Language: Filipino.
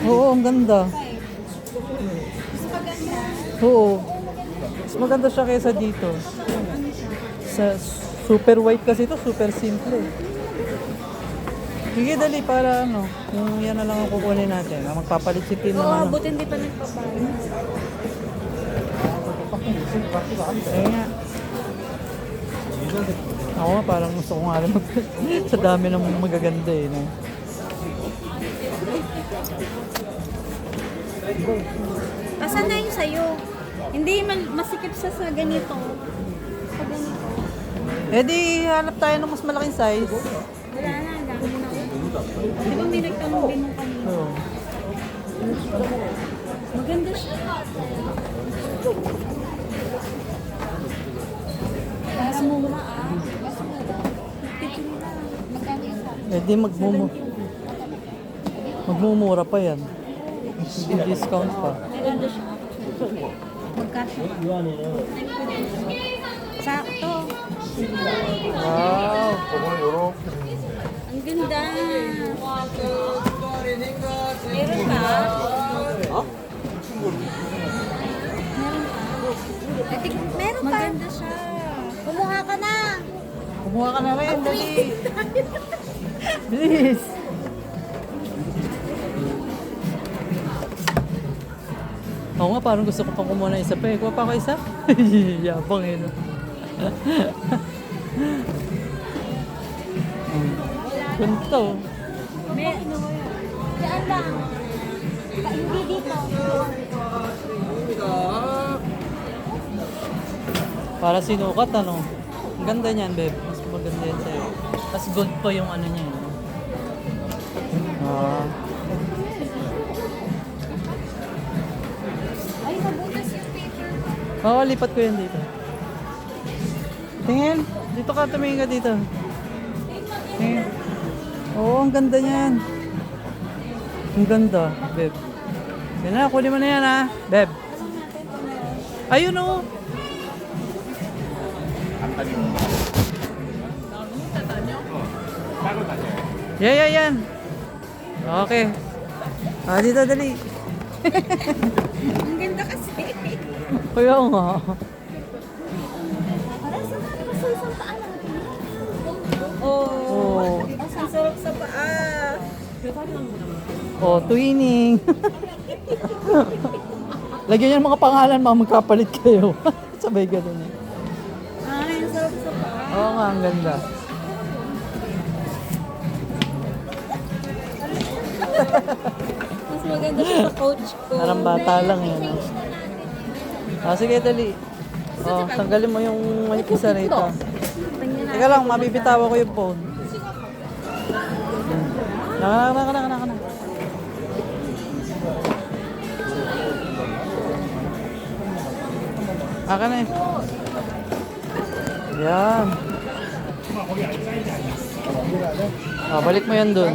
Oo, ang ganda. Oo. Mas maganda siya kaysa dito. Sa super white kasi ito, super simple. Sige, dali para ano, yung yan na lang ang kukunin natin. Ang magpapalit si Tin ng Oo, ano. buti hindi pa nagpapalit. Ayun nga. Ako nga, parang gusto ko nga rin sa dami ng magaganda eh. No? Asan na yung sayo? Hindi masikip sa ganito. Sa ganito. Eh di, hanap tayo ng mas malaking size. Wala na, dami na. Di ba may nagtanong din mo kanina? Oo. Maganda siya. Mas mura ah. Mas mura. Magkano isa? Eh di, magmumura pa yan. Hindi discount pa. Maganda siya. Magkano? Sakto. Wow! Ang ganda. Meron ka? Meron pa. Maganda siya. Kumuha ka na. Kumuha ka na rin, dali! Bilis! Oo nga, parang gusto ko pang kumuha ng isa pa eh. Kuha pa ako isa? Yabang eh, no? Ganito. May Diyan lang. Hindi dito. Para sinukat, ano? Ang ganda niyan, babe. Mas maganda yan sa'yo. Tapos gold pa yung ano niya. eh. Ah. Ay, nabutas yung paper. Oo, lipat ko yan dito. Tingin. Dito ka, tumingin ka dito. Tingin. Oo, ang ganda niyan. Ang ganda, babe. Yan na, kunin mo na yan ha, babe. Ayun o. Yan. Okay. Ah, dito, dali. Ang ganda kasi. Kaya nga. Parang sa isang paa natin. Oo. Ang sarap sa paa. Oh, twinning. Lagyan niyo ng mga pangalan, mga magkapalit kayo. Sabay ganun eh. Ay, ang sarap sa paa. Oo nga, ang ganda. Mas maganda siya sa coach ko. Parang bata lang yan. Ah, sige, dali. Oh, tanggalin mo yung isa rito. Tingnan Teka lang, mabibitawan ko yung phone. Naka. Aka na eh. Yan. Ah, balik mo yan dun.